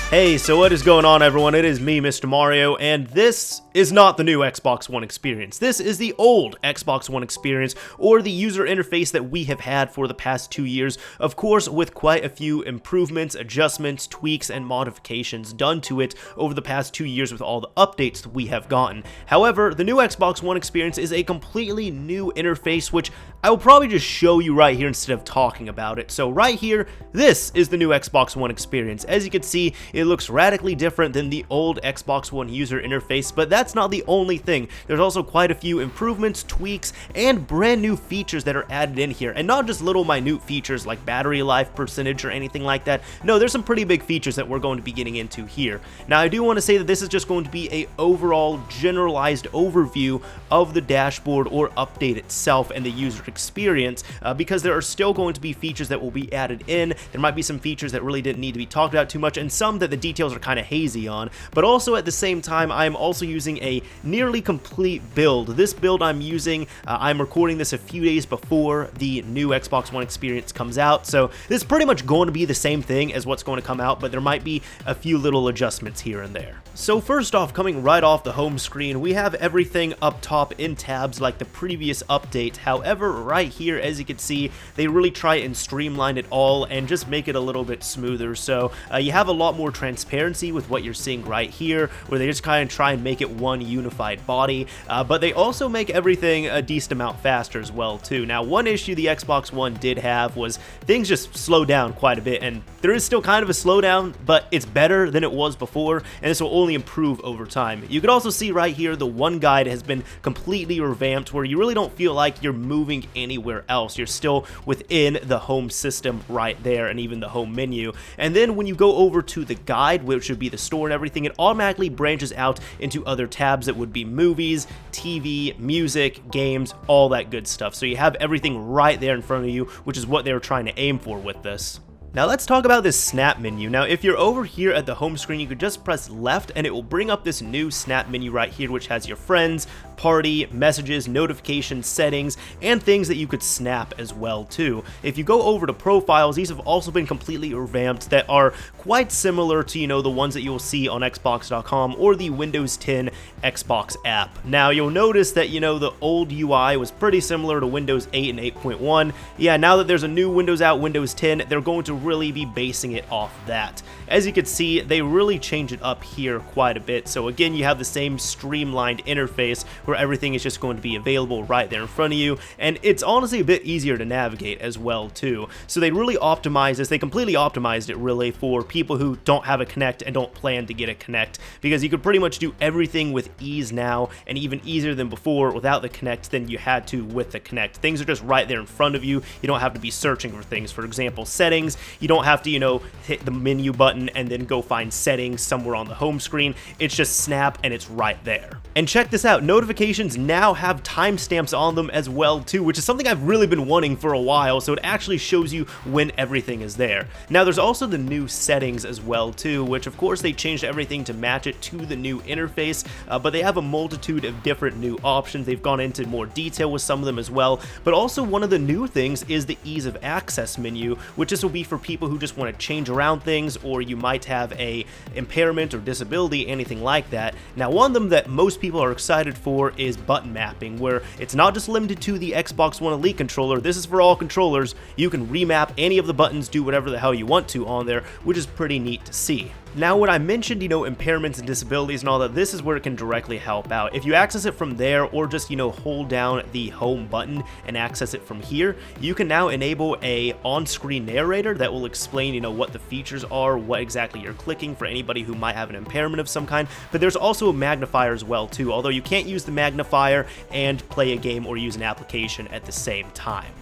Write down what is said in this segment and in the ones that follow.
Hey, so what is going on, everyone? It is me, Mr. Mario, and this is not the new Xbox One experience. This is the old Xbox One experience, or the user interface that we have had for the past 2 years, of course with quite a few improvements, adjustments, tweaks, and modifications done to it over the past 2 years with all the updates that we have gotten. However, the new Xbox One experience is a completely new interface, which I will probably just show you right here instead of talking about it. So right here, this is the new Xbox One experience. As you can see, it looks radically different than the old Xbox One user interface, but that's not the only thing. There's also quite a few improvements, tweaks, and brand new features that are added in here, and not just little minute features like battery life percentage or anything like that. No, there's some pretty big features that we're going to be getting into here. Now, I do want to say that this is just going to be a overall generalized overview of the dashboard or update itself and the user experience, because there are still going to be features that will be added in. There might be some features that really didn't need to be talked about too much, and some that the details are kind of hazy on, but also at the same time, I am also using a nearly complete build. This build I'm using, I'm recording this a few days before the new Xbox One experience comes out, so this is pretty much going to be the same thing as what's going to come out, but there might be a few little adjustments here and there. So first off, coming right off the home screen, we have everything up top in tabs like the previous update. However, right here, as you can see, they really try and streamline it all and just make it a little bit smoother. So you have a lot more transparency with what you're seeing right here, where they just kind of try and make it one unified body, but they also make everything a decent amount faster as well too. Now, one issue the Xbox One did have was things just slow down quite a bit, and there is still kind of a slowdown, but it's better than it was before, and this will only improve over time. You could also see right here the One Guide has been completely revamped, where you really don't feel like you're moving anywhere else. You're still within the home system right there, and even the home menu. And then when you go over to the guide, which would be the store and everything, it automatically branches out into other tabs that would be movies, TV, music, games, all that good stuff. So you have everything right there in front of you, which is what they were trying to aim for with this. Now let's talk about this snap menu. Now if you're over here at the home screen, you could just press left and it will bring up this new snap menu right here, which has your friends, party, messages, notifications, settings, and things that you could snap as well too. If you go over to profiles, these have also been completely revamped that are quite similar to, the ones that you'll see on Xbox.com or the Windows 10 Xbox app. Now you'll notice that, the old UI was pretty similar to Windows 8 and 8.1. Yeah, now that there's a new Windows out, Windows 10, they're going to really be basing it off that. As you can see, they really change it up here quite a bit. So again, you have the same streamlined interface where everything is just going to be available right there in front of you, and it's honestly a bit easier to navigate as well too. So they really optimized this. They completely optimized it really for people who don't have a Kinect and don't plan to get a Kinect, because you could pretty much do everything with ease now, and even easier than before without the Kinect than you had to with the Kinect. Things are just right there in front of you. You don't have to be searching for things. For example, settings. You don't have to, hit the menu button and then go find settings somewhere on the home screen. It's just snap and it's right there. And check this out, notifications now have timestamps on them as well too, which is something I've really been wanting for a while, so it actually shows you when everything is there. Now there's also the new settings as well too, which of course they changed everything to match it to the new interface, but they have a multitude of different new options. They've gone into more detail with some of them as well, but also one of the new things is the ease of access menu, which this will be for people who just want to change around things, or you might have a impairment or disability, anything like that. Now one of them that most people are excited for is button mapping, where it's not just limited to the Xbox One Elite controller. This is for all controllers. You can remap any of the buttons, do whatever the hell you want to on there, which is pretty neat to see. Now, when I mentioned, impairments and disabilities and all that, this is where it can directly help out. If you access it from there, or just, hold down the home button and access it from here, you can now enable a on-screen narrator that will explain, what the features are, what exactly you're clicking for anybody who might have an impairment of some kind. But there's also a magnifier as well, too, although you can't use the magnifier and play a game or use an application at the same time.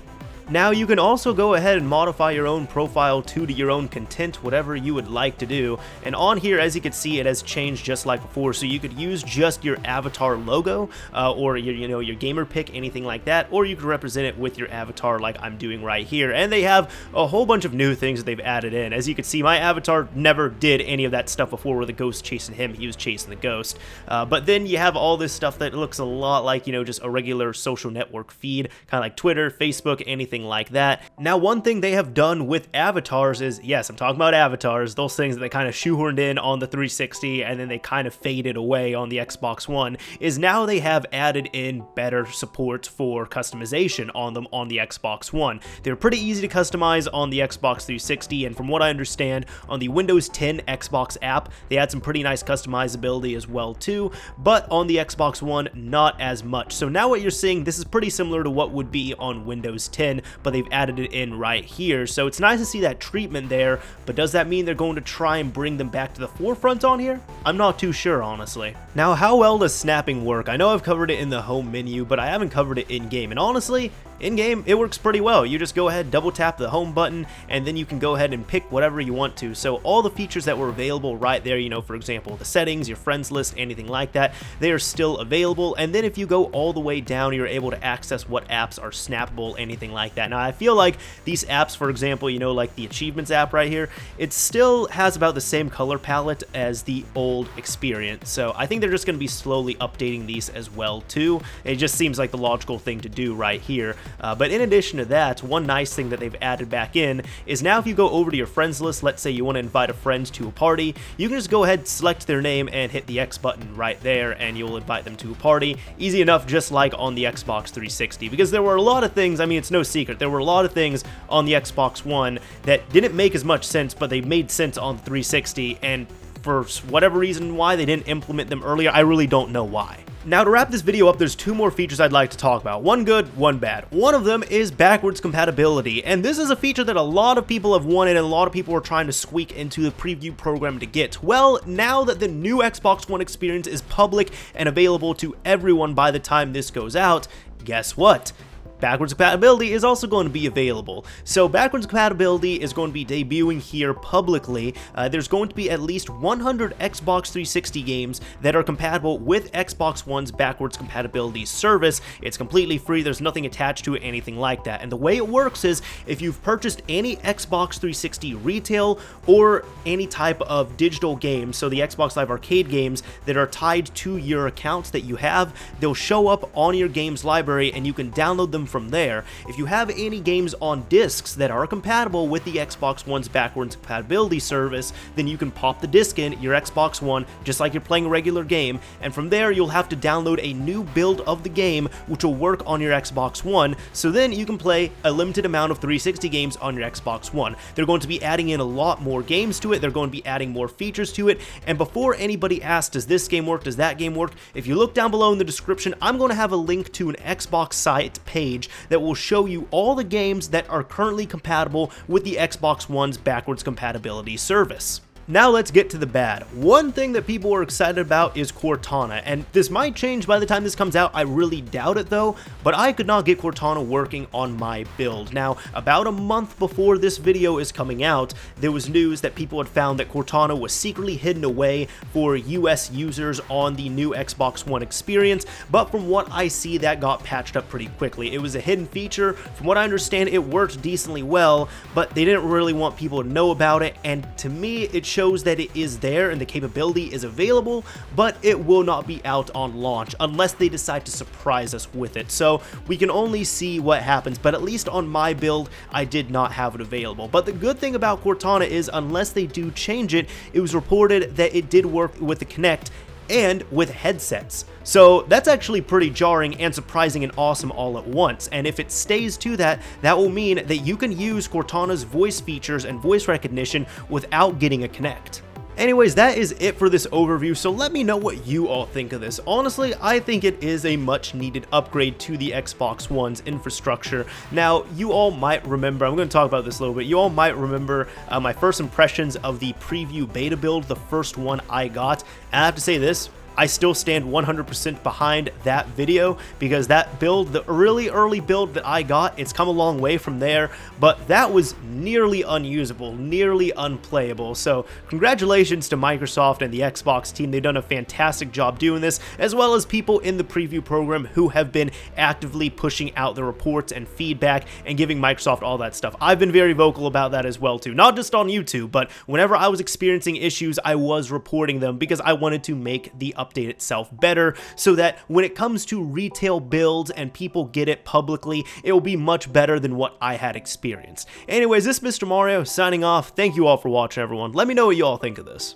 Now you can also go ahead and modify your own profile to your own content, whatever you would like to do. And on here, as you can see, it has changed just like before. So you could use just your avatar logo, or your gamer pick, anything like that, or you could represent it with your avatar like I'm doing right here. And they have a whole bunch of new things that they've added in. As you can see, my avatar never did any of that stuff before, where the ghost chasing him, he was chasing the ghost. But then you have all this stuff that looks a lot like, just a regular social network feed, kind of like Twitter, Facebook, anything anything like that. Now, one thing they have done with avatars is, yes, I'm talking about avatars, those things that they kind of shoehorned in on the 360 and then they kind of faded away on the Xbox One, is now they have added in better support for customization on them on the Xbox One. They're pretty easy to customize on the Xbox 360, and from what I understand, on the Windows 10 Xbox app, they had some pretty nice customizability as well too, but on the Xbox One, not as much. So now what you're seeing, this is pretty similar to what would be on Windows 10, but they've added it in right here. So it's nice to see that treatment there, but does that mean they're going to try and bring them back to the forefront on here? I'm not too sure, honestly. Now, how well does snapping work? I know I've covered it in the home menu, but I haven't covered it in-game, and honestly, in-game, it works pretty well. You just go ahead, double tap the home button, and then you can go ahead and pick whatever you want to. So all the features that were available right there, you know, for example, the settings, your friends list, anything like that, they are still available. And then if you go all the way down, you're able to access what apps are snappable, anything like that. Now, I feel like these apps, for example, you know, like the Achievements app right here, it still has about the same color palette as the old experience. So I think they're just going to be slowly updating these as well too. It just seems like the logical thing to do right here. But in addition to that, one nice thing that they've added back in is now if you go over to your friends list, let's say you want to invite a friend to a party, you can just go ahead, select their name, and hit the X button right there, and you'll invite them to a party. Easy enough, just like on the Xbox 360, because there were a lot of things, I mean, it's no secret, there were a lot of things on the Xbox One that didn't make as much sense, but they made sense on the 360, and for whatever reason why they didn't implement them earlier, I really don't know why. Now, to wrap this video up, there's two more features I'd like to talk about. One good, one bad. One of them is backwards compatibility, and this is a feature that a lot of people have wanted and a lot of people are trying to squeak into the preview program to get. Well, now that the new Xbox One experience is public and available to everyone by the time this goes out, guess what? Backwards compatibility is also going to be available. So backwards compatibility is going to be debuting here publicly. There's going to be at least 100 Xbox 360 games that are compatible with Xbox One's backwards compatibility service. It's completely free, there's nothing attached to it, anything like that. And the way it works is if you've purchased any Xbox 360 retail or any type of digital game, so the Xbox Live Arcade games that are tied to your accounts that you have, they'll show up on your games library and you can download them from there. If you have any games on discs that are compatible with the Xbox One's backwards compatibility service, then you can pop the disc in your Xbox One just like you're playing a regular game, and from there you'll have to download a new build of the game which will work on your Xbox One, so then you can play a limited amount of 360 games on your Xbox One. They're going to be adding in a lot more games to it, they're going to be adding more features to it, and before anybody asks, does this game work, does that game work, if you look down below in the description, I'm going to have a link to an Xbox site page that will show you all the games that are currently compatible with the Xbox One's backwards compatibility service. Now let's get to the bad. One thing that people are excited about is Cortana, and this might change by the time this comes out, I really doubt it though, but I could not get Cortana working on my build. Now, about a month before this video is coming out, there was news that people had found that Cortana was secretly hidden away for US users on the new Xbox One experience, but from what I see, that got patched up pretty quickly. It was a hidden feature. From what I understand, it worked decently well, but they didn't really want people to know about it, and to me, it shows that it is there and the capability is available, but it will not be out on launch unless they decide to surprise us with it. So we can only see what happens, but at least on my build, I did not have it available. But the good thing about Cortana is unless they do change it, it was reported that it did work with the Kinect and with headsets. So that's actually pretty jarring and surprising and awesome all at once, and if it stays to that, that will mean that you can use Cortana's voice features and voice recognition without getting a Kinect. Anyways, that is it for this overview, so let me know what you all think of this. Honestly, I think it is a much needed upgrade to the Xbox One's infrastructure. Now, you all might remember, I'm going to talk about this a little bit, you all might remember my first impressions of the preview beta build, the first one I got, and I have to say this, I still stand 100% behind that video because that build, the really early build that I got, it's come a long way from there, but that was nearly unusable, nearly unplayable. So congratulations to Microsoft and the Xbox team. They've done a fantastic job doing this, as well as people in the preview program who have been actively pushing out the reports and feedback and giving Microsoft all that stuff. I've been very vocal about that as well too, not just on YouTube, but whenever I was experiencing issues, I was reporting them because I wanted to make the update update itself better so that when it comes to retail builds and people get it publicly, it will be much better than what I had experienced. Anyways, this is Mr. Mario signing off. Thank you all for watching, everyone. Let me know what you all think of this.